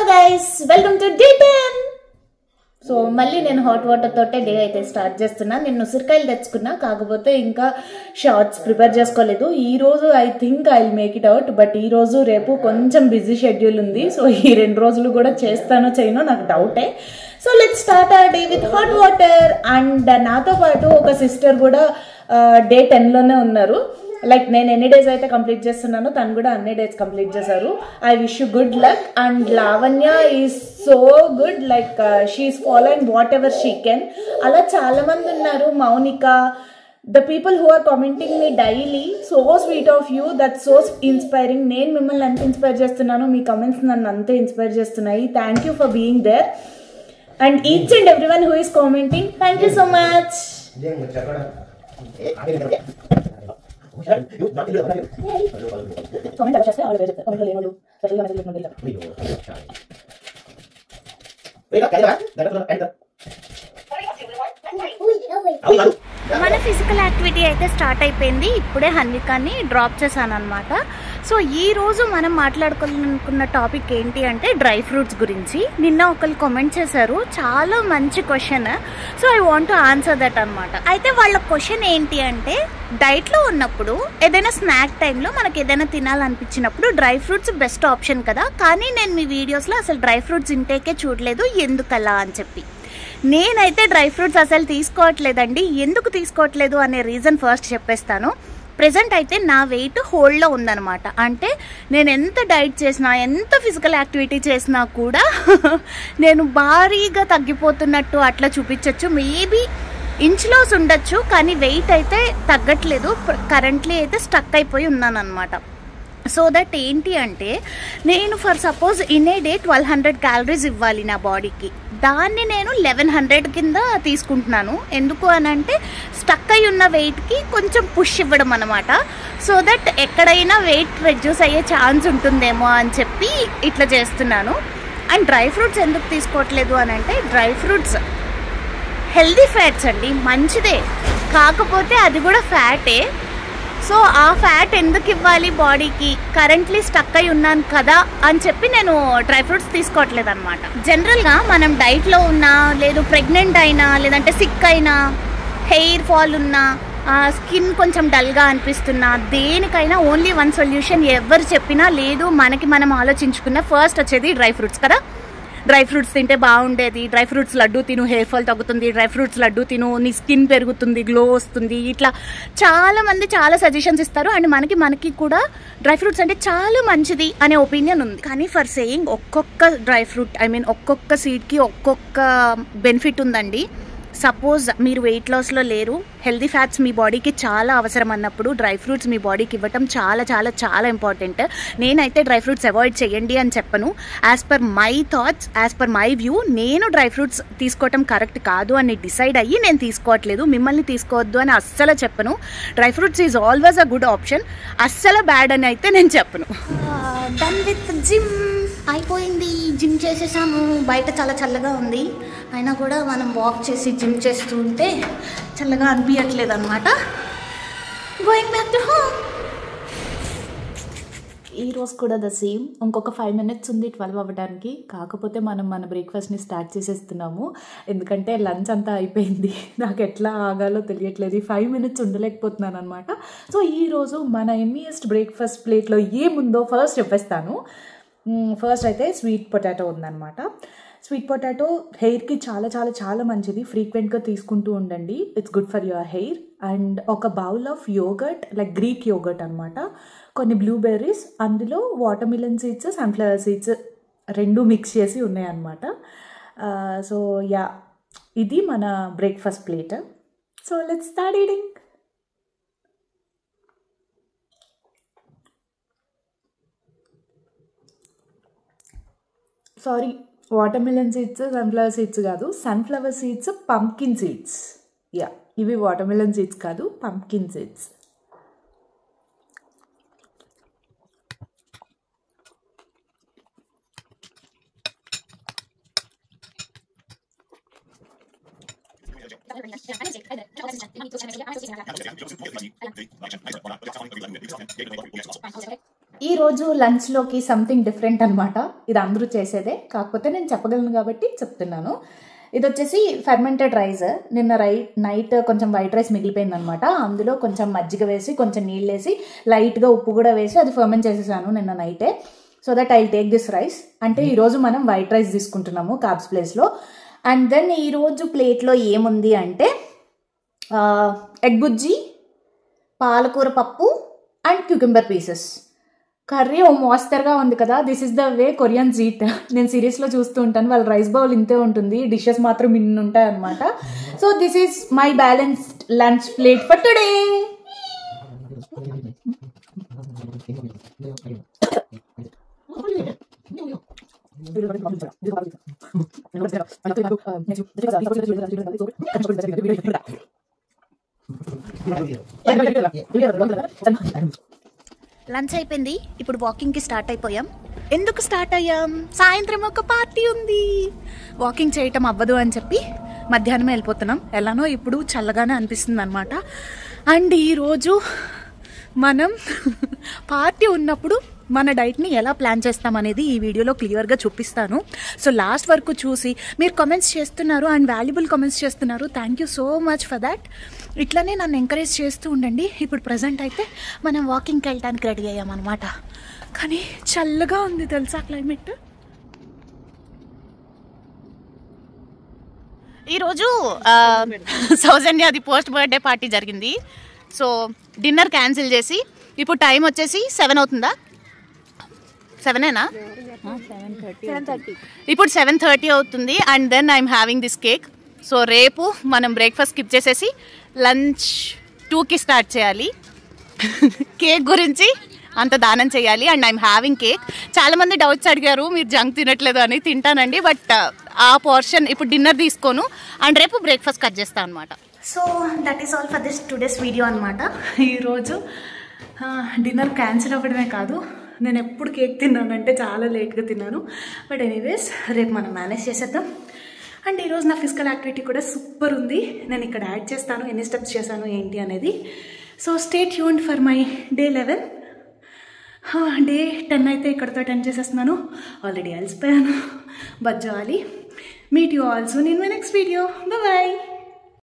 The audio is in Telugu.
guys, welcome to day 10. So మళ్ళీ నేను హాట్ వాటర్ తోటే డే అయితే స్టార్ట్ చేస్తున్నా. నేను ఉసిరికాయలు తెచ్చుకున్నా, కాకపోతే ఇంకా షార్ట్స్ ప్రిపేర్ చేసుకోలేదు. ఈ రోజు I think I will make it out, but ఈ రోజు రేపు కొంచెం బిజీ షెడ్యూల్ ఉంది. సో ఈ 2 రోజులు కూడా చేస్తానో చేయనో నాకు డౌటే. So let's start our day with hot water. And నాతో పాటు ఒక సిస్టర్ కూడా డే 10లోనే ఉన్నారు. లైక్ నేను ఎన్ని డేస్ అయితే కంప్లీట్ చేస్తున్నానో తను కూడా అన్ని డేస్ కంప్లీట్ చేశారు. I wish you good luck. And Lavanya is so good, like she's following what she can. అలా చాలా మంది ఉన్నారు. Mounika, the people who are commenting me daily, so sweet of you, that's so inspiring. నేను మిమ్మల్ని అంత ఇన్స్పైర్ చేస్తున్నాను, మీ కమెంట్స్ నన్ను అంతే ఇన్స్పైర్ చేస్తున్నాయి. Thank you for being there. And each and every one who is commenting, thank you so much. మన ఫిజికల్ యాక్టివిటీ అయితే స్టార్ట్ అయిపోయింది. ఇప్పుడే హన్వికాని డ్రాప్ చేశాను అనమాట. సో ఈ రోజు మనం మాట్లాడుకోవాలనుకున్న టాపిక్ ఏంటి అంటే డ్రై ఫ్రూట్స్ గురించి. నిన్న ఒకరు కామెంట్ చేశారు, చాలా మంచి question. So I want to answer that అనమాట. అయితే వాళ్ళ క్వశ్చన్ ఏంటి అంటే, డైట్లో ఉన్నప్పుడు ఏదైనా స్నాక్ టైంలో మనకి ఏదైనా తినాలనిపించినప్పుడు డ్రై ఫ్రూట్స్ బెస్ట్ ఆప్షన్ కదా, కానీ నేను మీ వీడియోస్లో అసలు డ్రై ఫ్రూట్స్ ఇంటేకే చూడలేదు, ఎందుకలా అని చెప్పి. నేనైతే డ్రై ఫ్రూట్స్ అసలు తీసుకోవట్లేదండి. ఎందుకు తీసుకోవట్లేదు అనే రీజన్ ఫస్ట్ చెప్పేస్తాను. ప్రెజెంట్ అయితే నా వెయిట్ హోల్డ్లో ఉందన్నమాట. అంటే నేను ఎంత డైట్ చేసినా, ఎంత ఫిజికల్ యాక్టివిటీ చేసినా కూడా నేను భారీగా తగ్గిపోతున్నట్టు అట్లా చూపించవచ్చు. మేబీ ఇంచ్లోస్ ఉండొచ్చు, కానీ వెయిట్ అయితే తగ్గట్లేదు. కరెంట్లీ అయితే స్టక్ అయిపోయి ఉన్నాను అనమాట. సో దట్ ఏంటి అంటే, నేను for suppose in a day 1200 calories ఇవ్వాలి నా బాడీకి, దాన్ని నేను 1100 కింద తీసుకుంటున్నాను. ఎందుకు అని అంటే స్టక్ అయి ఉన్న వెయిట్కి కొంచెం పుష్ ఇవ్వడం అనమాట. సో దట్ ఎక్కడైనా వెయిట్ రెడ్యూస్ అయ్యే ఛాన్స్ ఉంటుందేమో అని చెప్పి ఇట్లా చేస్తున్నాను. అండ్ డ్రై ఫ్రూట్స్ ఎందుకు తీసుకోవట్లేదు అని అంటే, డ్రై ఫ్రూట్స్ హెల్దీ ఫ్యాట్స్ అండి, మంచిదే, కాకపోతే అది కూడా ఫ్యాటే. సో ఆ ఫ్యాట్ ఎందుకు ఇవ్వాలి బాడీకి, కరెంట్లీ స్టక్ అయి ఉన్నాను కదా అని చెప్పి నేను డ్రై ఫ్రూట్స్ తీసుకోవట్లేదు అనమాట. జనరల్గా మనం డైట్లో ఉన్నా, లేదు ప్రెగ్నెంట్ అయినా, లేదంటే సిక్ అయినా, హెయిర్ ఫాల్ ఉన్నా, స్కిన్ కొంచెం డల్గా అనిపిస్తున్నా, దేనికైనా ఓన్లీ వన్ సొల్యూషన్ ఎవరు చెప్పినా లేదు, మనకి మనం ఆలోచించుకున్న ఫస్ట్ వచ్చేది డ్రై ఫ్రూట్స్ కదా. డ్రై ఫ్రూట్స్ తింటే బాగుండేది, డ్రై ఫ్రూట్స్ లడ్డు తిను, హెయిర్ ఫాల్ తగ్గుతుంది, డ్రై ఫ్రూట్స్ లడ్డు తిను, నీ స్కిన్ పెరుగుతుంది, గ్లో వస్తుంది, ఇట్లా చాలా మంది చాలా సజెషన్స్ ఇస్తారు. అండ్ మనకి కూడా డ్రై ఫ్రూట్స్ అంటే చాలా మంచిది అనే ఒపీనియన్ ఉంది. కానీ ఫర్ సేయింగ్ ఒక్కొక్క డ్రై ఫ్రూట్, ఐ మీన్ ఒక్కొక్క సీడ్కి ఒక్కొక్క బెనిఫిట్ ఉందండి. సపోజ్ మీరు వెయిట్ లాస్లో లేరు, హెల్దీ ఫ్యాట్స్ మీ బాడీకి చాలా అవసరం అన్నప్పుడు డ్రై ఫ్రూట్స్ మీ బాడీకి ఇవ్వటం చాలా చాలా చాలా ఇంపార్టెంట్. నేనైతే డ్రై ఫ్రూట్స్ అవాయిడ్ చేయండి అని చెప్పను. As per my thoughts, as per my view, నేను డ్రై ఫ్రూట్స్ తీసుకోవటం కరెక్ట్ కాదు అని డిసైడ్ అయ్యి నేను తీసుకోవట్లేదు. మిమ్మల్ని తీసుకోవద్దు అని అస్సలు చెప్పను. Dry fruits is always a good option, అస్సలు బ్యాడ్ అని అయితే నేను చెప్పను. డన్ విత్ జిమ్ అయిపోయింది, జిమ్ చేసేసాము. బయట చాలా చల్లగా ఉంది, అయినా కూడా మనం వాక్ చేసి జిమ్ చేస్తూ ఉంటే చల్లగా అనిపించట్లేదు అనమాట. Going back to home. ఈరోజు కూడా ద సేమ్. ఇంకొక 5 minutes ఉంది 12 అవ్వడానికి. కాకపోతే మనం మన బ్రేక్ఫాస్ట్ని స్టార్ట్ చేసేస్తున్నాము, ఎందుకంటే లంచ్ అంతా అయిపోయింది. నాకు ఎట్లా ఆగాలో తెలియట్లేదు, 5 minutes ఉండలేకపోతున్నాను అనమాట. సో ఈరోజు మన ఎమ్మీయెస్ట్ బ్రేక్ఫాస్ట్ ప్లేట్లో ఏముందో ఫస్ట్ చెప్పేస్తాను. ఫస్ట్ అయితే స్వీట్ పొటాటో ఉందన్నమాట. స్వీట్ పొటాటో హెయిర్కి చాలా చాలా చాలా మంచిది, ఫ్రీక్వెంట్గా తీసుకుంటూ ఉండండి, it's good for your hair. And ఒక bowl of yogurt, like Greek yogurt అనమాట, కొన్ని బ్లూబెర్రీస్, అందులో watermelon seeds, sunflower seeds 2 mix చేసి ఉన్నాయన్నమాట. సో యా, ఇది మన breakfast plate. So let's start eating. Sorry, watermelon seeds, sunflower seeds కాదు, sunflower seeds, pumpkin seeds. Yeah, ఇవి వాటర్ మిలన్ సీడ్స్ కాదు, పంప్కిన్ సీడ్స్. ఈరోజు లంచ్లోకి సంథింగ్ డిఫరెంట్ అనమాట. ఇది అందరూ చేసేదే, కాకపోతే నేను చెప్పగలను కాబట్టి చెప్తున్నాను. ఇది వచ్చేసి ఫెర్మెంటెడ్ రైస్. నిన్న నైట్ కొంచెం వైట్ రైస్ మిగిలిపోయింది అనమాట. అందులో కొంచెం మజ్జిగ వేసి కొంచెం నీళ్ళు వేసి లైట్గా ఉప్పు కూడా వేసి అది ఫెర్మెంట్ చేసేసాను నిన్న నైటే. So that I take this rice. అంటే ఈరోజు మనం వైట్ రైస్ తీసుకుంటున్నాము కార్బ్స్ ప్లేస్లో. అండ్ దెన్ ఈరోజు ప్లేట్లో ఏముంది అంటే ఎగ్ బుజ్జి, పాలకూర పప్పు అండ్ క్యూకంబర్ పీసెస్. కర్రీ ఓ మోస్తరుగా ఉంది కదా. This is the way Koreans eat. నేను సిరీస్లో చూస్తూ ఉంటాను, వాళ్ళ రైస్ బౌల్ ఇంతే ఉంటుంది, డిషెస్ మాత్రం ఇన్ని ఉంటాయి అనమాట. So this is my balanced lunch plate for today. Lunch అయిపోయింది, ఇప్పుడు వాకింగ్కి స్టార్ట్ అయిపోయాం. ఎందుకు స్టార్ట్ అయ్యాం? సాయంత్రం ఒక పార్టీ ఉంది. వాకింగ్ చేయటం అవ్వదు అని చెప్పి మధ్యాహ్నం వెళ్ళిపోతున్నాం. ఎలానో ఇప్పుడు చల్లగానే అనిపిస్తుంది అనమాట. అండ్ ఈరోజు మనం పార్టీ ఉన్నప్పుడు మన డైట్ని ఎలా ప్లాన్ చేస్తామనేది ఈ వీడియోలో క్లియర్గా చూపిస్తాను. సో లాస్ట్ వరకు చూసి మీరు కామెంట్స్ చేస్తున్నారు అండ్ వాల్యుబుల్ కామెంట్స్ చేస్తున్నారు. Thank you so much for that. ఇట్లానే నన్ను ఎంకరేజ్ చేస్తూ ఉండండి. ఇప్పుడు ప్రజెంట్ అయితే మనం వాకింగ్కి వెళ్ళడానికి రెడీ అయ్యామన్నమాట. కానీ చల్లగా ఉంది తెలుసా క్లైమేట్. ఈరోజు సౌజన్యది పోస్ట్ బర్త్డే పార్టీ జరిగింది. సో డిన్నర్ క్యాన్సిల్ చేసి ఇప్పుడు టైం వచ్చేసి 7 అవుతుందా? 7ఏనా? ఇప్పుడు 7:30 అవుతుంది. And then I'm having this cake. So రేపు మనం బ్రేక్ఫాస్ట్ స్కిప్ చేసేసి లంచ్ 2కి స్టార్ట్ చేయాలి. కేక్ గురించి అంత దానం చేయాలి. And I'm having cake. చాలామంది డౌట్స్ అడిగారు మీరు జంక్ తినట్లేదు అని. తింటానండి, బట్ ఆ పోర్షన్ ఇప్పుడు డిన్నర్ తీసుకోను. అండ్ రేపు బ్రేక్ఫాస్ట్ కట్ చేస్తాను అనమాట. So that is all for this today's video అనమాట. ఈరోజు డిన్నర్ క్యాన్సిల్ అవ్వడమే కాదు, నేను ఎప్పుడు కేక్ తిన్నానంటే చాలా లేట్గా తిన్నాను. బట్ ఎనీవేస్ రేపు మనం మేనేజ్ చేసేద్దాం. అండ్ ఈరోజు నా ఫిజికల్ యాక్టివిటీ కూడా సూపర్ ఉంది. నేను ఇక్కడ యాడ్ చేస్తాను ఎన్ని స్టెప్స్ చేశాను ఏంటి అనేది. So stay tuned for my day 11. Day 10 అయితే ఇక్కడతో 10 చేసేస్తున్నాను. ఆల్రెడీ అలసిపోయాను, బజ్జాలి. Meet you all soon in my next video. Bye.